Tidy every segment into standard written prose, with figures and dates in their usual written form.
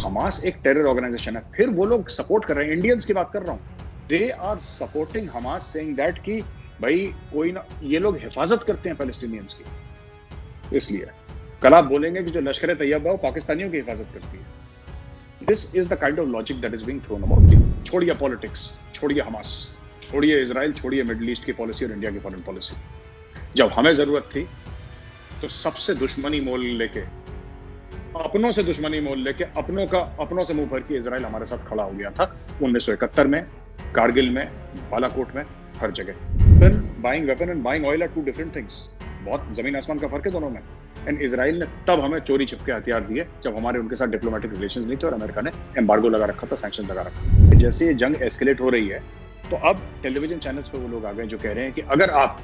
Hamas एक terror organisation है, फिर वो लोग सपोर्ट कर रहे हैं, इंडियंस की बात कर रहा हूं, they are supporting Hamas, saying that कि भाई कोई ना, ये लोग हिफाजत करते हैं पैलेस्टीनियंस की। इसलिए कल आप बोलेंगे कि जो लश्कर तैयबा है वो पाकिस्तानियों की हिफाजत करती है। This is the kind of logic that is being thrown about. छोड़िए पॉलिटिक्स, छोड़िए हमास, छोड़िए इजराइल, छोड़िए मिडिल ईस्ट की पॉलिसी और इंडिया की फॉरेन पॉलिसी। जब हमें जरूरत थी तो सबसे दुश्मनी मोल लेके, अपनों से दुश्मनी मोल लेके, अपनों से मुंह भर के इजराइल हमारे साथ खड़ा हो गया था 1971 में, कारगिल में, बालाकोट में, हर जगह। Then buying weapon and buying oil are two different things. बहुत जमीन आसमान का फर्क है दोनों में। एंड इजराइल ने तब हमें चोरी छिपके हथियार दिए जब हमारे उनके साथ डिप्लोमेटिक रिलेशंस नहीं थे और अमेरिका ने एम्बार्गो लगा रखा था, सैंक्शन लगा रखा था। जैसे ये जंग एस्केलेट हो रही है तो अब टेलीविजन चैनल्स पे वो लोग आ गए जो कह रहे हैं कि अगर आप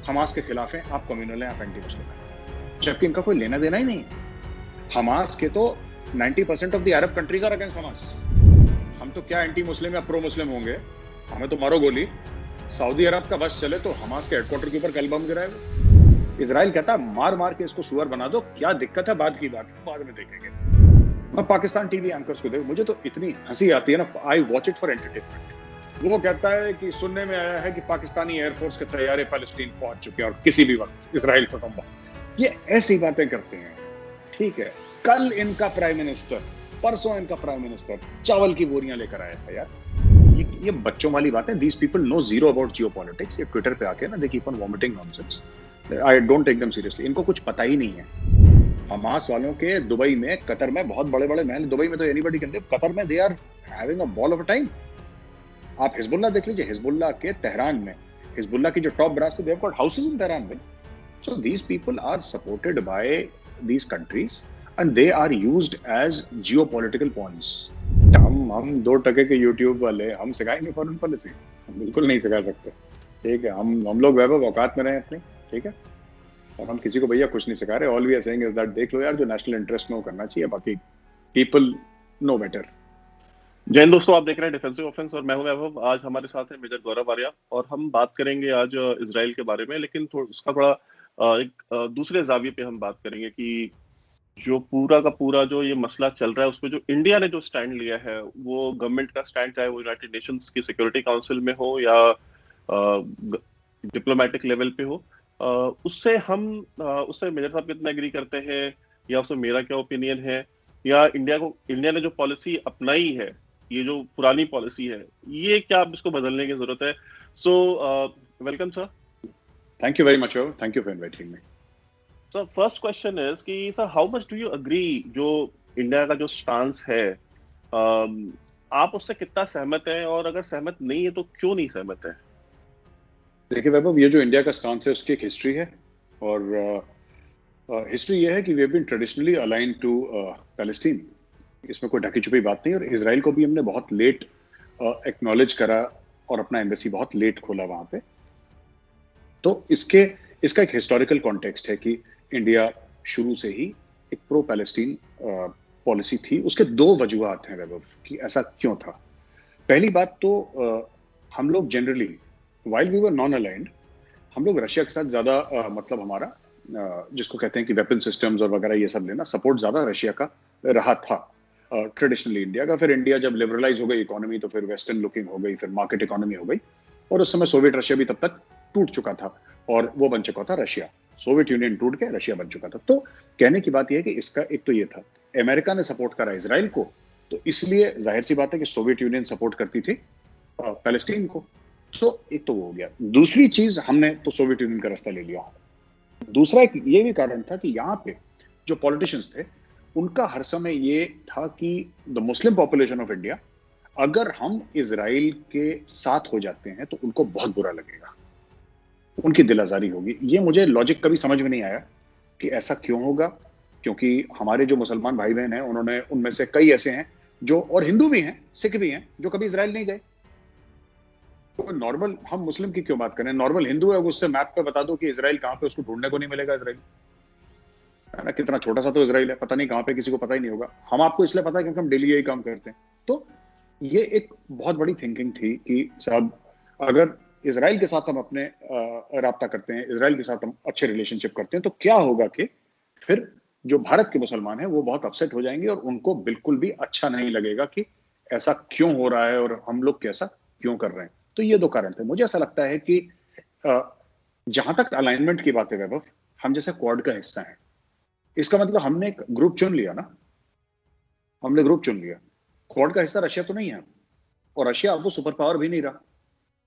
हमास के खिलाफ हैं, आप कम्युनल हैं, आप एंटी मुस्लिम हैं, जबकि इनका कोई लेना देना ही नहीं है। हमास के तो 90% of the Arab countries are against Hamas. हम तो क्या एंटी मुस्लिम या प्रो मुस्लिम होंगे, हमें तो मारो गोली। सऊदी अरब का बस चले तो हमास के हेडक्वार्टर के ऊपर कल बम गिराएगा। इजराइल कहता मार मार के इसको सुअर बना दो, क्या दिक्कत है, बाद की बात, बाद में देखेंगे। मैं पाकिस्तान टीवी एंकर्स को देखो, मुझे तो इतनी हंसी आती है ना, I watch it for entertainment. वो कहता है कि सुनने में आया है कि पाकिस्तानी एयरफोर्स के तैयारे पैलेस्टीन पहुंच चुके हैं और किसी भी वक्त इसराइल को टंबा। ये ऐसी बातें करते हैं, ठीक है। कल इनका प्राइम मिनिस्टर, परसों इनका प्राइम मिनिस्टर चावल की बोरियां लेकर आया था यार। ये बच्चों वाली बातें। These people know zero about geopolitics. ये ट्विटर पे आके ना they keep on vomiting nonsense. I don't take them seriously. इनको कुछ पता ही नहीं है। हमास वालों के दुबई में, कतर में बहुत बड़े बड़े महल, दुबई में तो एनीबॉडी कैन लिव, कतर में they are having a ball of a time. आप हिजबुल्लाह देख लीजिए, हिजबुल्लाह के तेहरान में, हिजबुल्लाह की जो टॉप ब्रास है, they have got houses in Tehran में। So these people are supported by these countries and they are used as geopolitical points. हम 2% के यूट्यूब वाले हम सिखाएंगे फॉरेन पॉलिसी? हम बिल्कुल नहीं सिखा सकते, ठीक है। हम लोग वैभव औकात में रहे अपनी, ठीक है। और हम किसी को भैया कुछ नहीं सिखा रहे। All we are saying is that देख लो यार, जो नेशनल इंटरेस्ट में वो करना चाहिए, बाकी पीपल नो बेटर। जय हिंद दोस्तों, आप देख रहे हैं डिफेंसिव ऑफेंस और मैं हूं वैभव। आज हमारे साथ है मेजर गौरव आर्या और हम बात करेंगे आज इजराइल के बारे में, लेकिन उसका थोड़ा एक दूसरे जाविये पे हम बात करेंगे कि जो पूरा का पूरा जो ये मसला चल रहा है उसमें जो इंडिया ने जो स्टैंड लिया है, वो गवर्नमेंट का स्टैंड, चाहे वो यूनाइटेड नेशंस की सिक्योरिटी काउंसिल में हो या डिप्लोमेटिक लेवल पे हो, उससे मेजर साहब कितना एग्री करते हैं या उससे मेरा क्या ओपिनियन है, या इंडिया ने जो पॉलिसी अपनाई है, ये जो पुरानी पॉलिसी है, ये क्या अब इसको बदलने की जरूरत है। So welcome sir. Thank you very much, thank you for inviting me. Sir first question is कि sir how much do you agree जो इंडिया का जो स्टांस है, आप उससे कितना सहमत हैं, और अगर सहमत नहीं है तो क्यों नहीं सहमत है? देखिए वैभव, ये जो इंडिया का स्टांस है उसकी एक हिस्ट्री है, और हिस्ट्री ये है कि we have been traditionally align to Palestine. इसमें कोई ढकी छुपी बात नहीं। और इजराइल को भी हमने बहुत लेट एक्नॉलेज करा और अपना एम्बेसी बहुत लेट खोला वहां पे। तो इसका एक हिस्टोरिकल कॉन्टेक्स्ट है कि इंडिया शुरू से ही एक प्रो पैलेस्टीन पॉलिसी थी। उसके दो वजूहात हैं वैभव कि ऐसा क्यों था। पहली बात तो हम लोग generally while we were non aligned, हम लोग रशिया के साथ ज्यादा मतलब हमारा जिसको कहते हैं कि वेपन सिस्टम्स और वगैरह ये सब लेना, सपोर्ट ज्यादा रशिया का रहा था ट्रेडिशनली इंडिया का। फिर इंडिया जब लिबरलाइज हो गई इकोनॉमी तो फिर वेस्टर्न लुकिंग हो गई, फिर मार्केट इकोनॉमी हो गई। और उस समय सोवियत रशिया भी तब तक टूट चुका था और वो बन चुका था रशिया। सोवियत यूनियन टूट के रशिया बन चुका था। तो कहने की बात यह है कि इसका एक तो ये था, अमेरिका ने सपोर्ट करा इसराइल को, तो इसलिए जाहिर सी बात है कि सोवियत यूनियन सपोर्ट करती थी पैलेस्टीन को। तो एक तो वो हो गया। दूसरी चीज, हमने तो सोवियत यूनियन का रास्ता ले लिया। दूसरा एक ये भी कारण था कि यहाँ पे जो पॉलिटिशियंस थे उनका हर समय ये था कि the Muslim population of India, अगर हम इजराइल के साथ हो जाते हैं तो उनको बहुत बुरा लगेगा, उनकी दिल आजारी होगी। ये मुझे लॉजिक कभी समझ में नहीं आया कि ऐसा क्यों होगा, क्योंकि हमारे जो मुसलमान भाई बहन हैं उन्होंने, उनमें से कई ऐसे हैं जो, और हिंदू भी हैं, सिख भी हैं, जो कभी इजराइल नहीं गए। तो नॉर्मल, हम मुस्लिम की क्यों बात करें, नॉर्मल हिंदू है उससे मैप पे बता दो कि इजराइल कहाँ पे, उसको ढूंढने को नहीं मिलेगा इजराइल, है ना। कितना छोटा सा तो इजराइल है, पता नहीं कहाँ पे, किसी को पता ही नहीं होगा। हम आपको इसलिए पता है क्योंकि हम डेली यही काम करते हैं। तो ये एक बहुत बड़ी थिंकिंग थी कि साहब अगर इजराइल के साथ हम अपने राब्ता करते हैं, इजराइल के साथ हम अच्छे रिलेशनशिप करते हैं, तो क्या होगा कि फिर जो भारत के मुसलमान हैं वो बहुत अपसेट हो जाएंगे और उनको बिल्कुल भी अच्छा नहीं लगेगा कि ऐसा क्यों हो रहा है और हम लोग कैसा क्यों कर रहे हैं। तो ये दो कारण थे। मुझे ऐसा लगता है कि जहां तक अलाइनमेंट की बात है वैभव, हम जैसे क्वाड का हिस्सा है, इसका मतलब हमने एक ग्रुप चुन लिया ना, हमने ग्रुप चुन लिया। क्वाड का हिस्सा रशिया तो नहीं है, और रशिया अब वो सुपर पावर भी नहीं रहा।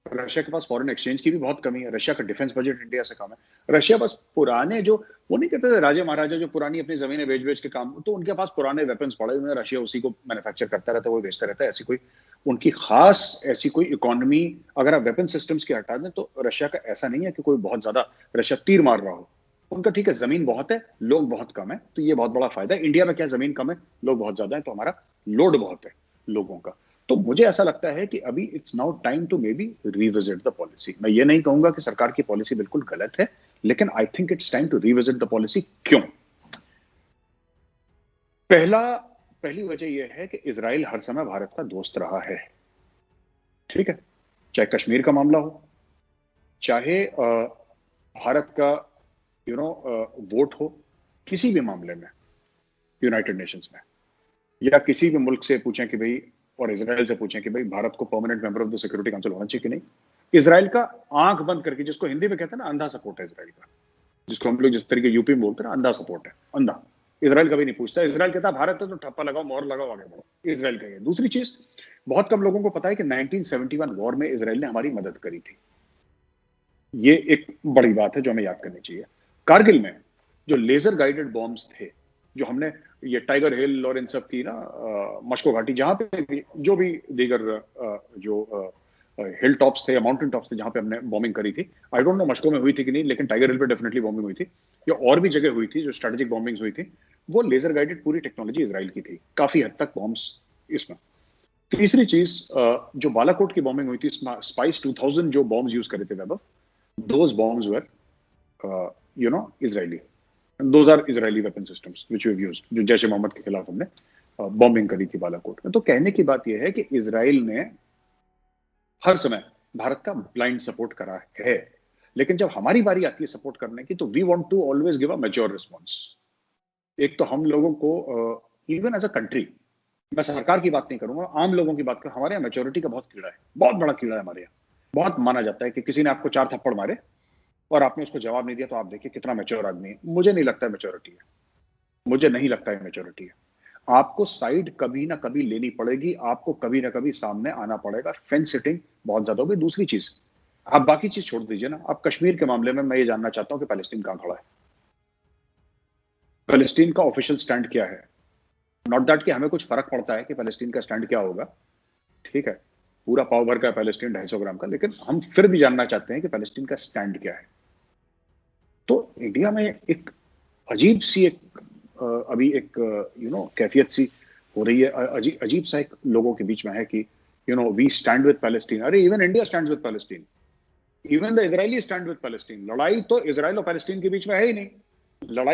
रशिया के पास फॉरेन एक्सचेंज की भी बहुत कमी है। रशिया का डिफेंस बजट इंडिया से कम है। रशिया बस पुराने जो, वो नहीं कहते थे राजे महाराजा जो पुरानी अपनी जमीनें बेच बेच के काम, तो उनके पास पुराने वेपन्स पड़े हुए हैं, रशिया उसी को मैन्युफैक्चर करता रहता है, वो बेचता रहता है। ऐसी कोई उनकी खास ऐसी कोई इकोनॉमी, अगर आप वेपन सिस्टम्स की हटा दें तो रशिया का ऐसा नहीं है कि कोई बहुत ज्यादा रशिया तीर मार रहा हो। उनका ठीक है, जमीन बहुत है, लोग बहुत कम है, तो ये बहुत बड़ा फायदा है। इंडिया में क्या, जमीन कम है, लोग बहुत ज्यादा है, तो हमारा लोड बहुत है लोगों का। तो मुझे ऐसा लगता है कि अभी it's now time to maybe revisit the policy. मैं ये नहीं कहूंगा कि सरकार की पॉलिसी बिल्कुल गलत है, लेकिन I think it's time to revisit the policy. क्यों? पहली वजह यह है कि इजराइल हर समय भारत का दोस्त रहा है, ठीक है, चाहे कश्मीर का मामला हो, चाहे भारत का वोट हो, किसी भी मामले में यूनाइटेड नेशंस में, या किसी भी मुल्क से पूछें कि भाई, और इजराइल से पूछें कि भाई भारत को permanent member of the security council होना चाहिए कि नहीं, इजराइल का आंख बंद करके, जिसको हिंदी में कहते हैं ना अंधा सपोर्ट है इजराइल का, जिसको हम लोग जिस तरीके यूपी में बोलते हैं ना अंधा सपोर्ट है, अंधा। इजराइल कभी नहीं पूछता। इजराइल कहता भारत है तो ठप्पा लगाओ, मोहर लगाओ, आगे बढ़ो। इजराइल का ये। दूसरी चीज, बहुत कम लोगों को पता है कि 1971 वॉर में इजराइल ने हमारी मदद करी थी। ये एक बड़ी बात है जो हमें याद करनी चाहिए। कारगिल में जो लेजर गाइडेड बॉम्ब्स थे, जो हमने ये टाइगर हिल और इन सब की ना, मस्को घाटी, जहां पे भी जो भी दीगर जो हिल टॉप्स थे या माउंटेन टॉप्स थे जहां पे हमने बॉम्बिंग करी थी, आई डोंट नो मस्को में हुई थी कि नहीं, लेकिन टाइगर हिल पे डेफिनेटली बॉम्बिंग हुई थी, या और भी जगह हुई थी जो स्ट्रेटेजिक बॉम्बिंग्स हुई थी, वो लेजर गाइडेड पूरी टेक्नोलॉजी इजराइल की थी, काफी हद तक बॉम्ब्स इसमें। तीसरी चीज, जो बालाकोट की बॉम्बिंग हुई थी, स्पाइस 2000 जो बॉम्ब्स यूज करे थे वैभव, those bombs were Israeli. And those are Israeli weapon systems which we've used, जो जैश ए मोहम्मद के खिलाफ हमने बॉम्बिंग करी थी बालाकोट में। तो कहने की बात यह है कि इजराइल ने हर समय भारत का ब्लाइंड सपोर्ट करा है, लेकिन जब हमारी बारी आती है सपोर्ट करने की, तो we want to always give a mature response. एक तो हम लोगों को इवन एज अ कंट्री, मैं सरकार की बात नहीं करूंगा, आम लोगों की बात करूं, हमारे यहाँ मैच्योरिटी का बहुत कीड़ा है, बहुत बड़ा कीड़ा है हमारे यहाँ। बहुत माना जाता है कि किसी ने आपको 4 थप्पड़ मारे और आपने उसको जवाब नहीं दिया, तो आप देखिए कितना मैच्योर आदमी है। मुझे नहीं लगता है मैच्योरिटी है, मुझे नहीं लगता है मैच्योरिटी है। आपको साइड कभी ना कभी लेनी पड़ेगी, आपको कभी ना कभी सामने आना पड़ेगा। फेंस सिटिंग बहुत ज्यादा होगी। दूसरी चीज, आप बाकी चीज छोड़ दीजिए ना, आप कश्मीर के मामले में मैं ये जानना चाहता हूं कि पैलेस्टीन कहां खड़ा है, पैलेस्टीन का ऑफिशियल स्टैंड क्या है। नॉट दैट कि हमें कुछ फर्क पड़ता है कि पैलेस्टीन का स्टैंड क्या होगा, ठीक है, पूरा पाव भर का पैलेस्टीन 250 ग्राम का, लेकिन हम फिर भी जानना चाहते हैं कि पैलेस्टीन का स्टैंड क्या है। तो इंडिया में एक अजीब सी एक अभी एक कैफियत सी हो रही है, अजीब सा एक लोगों के बीच में है कि वी स्टैंड विद पैलेस्टीन। अरे even India stand with Palestine, even the Israeli stand with Palestine. लड़ाई तो इजराइल और पैलेस्टीन के बीच में है ही नहीं, लड़ाई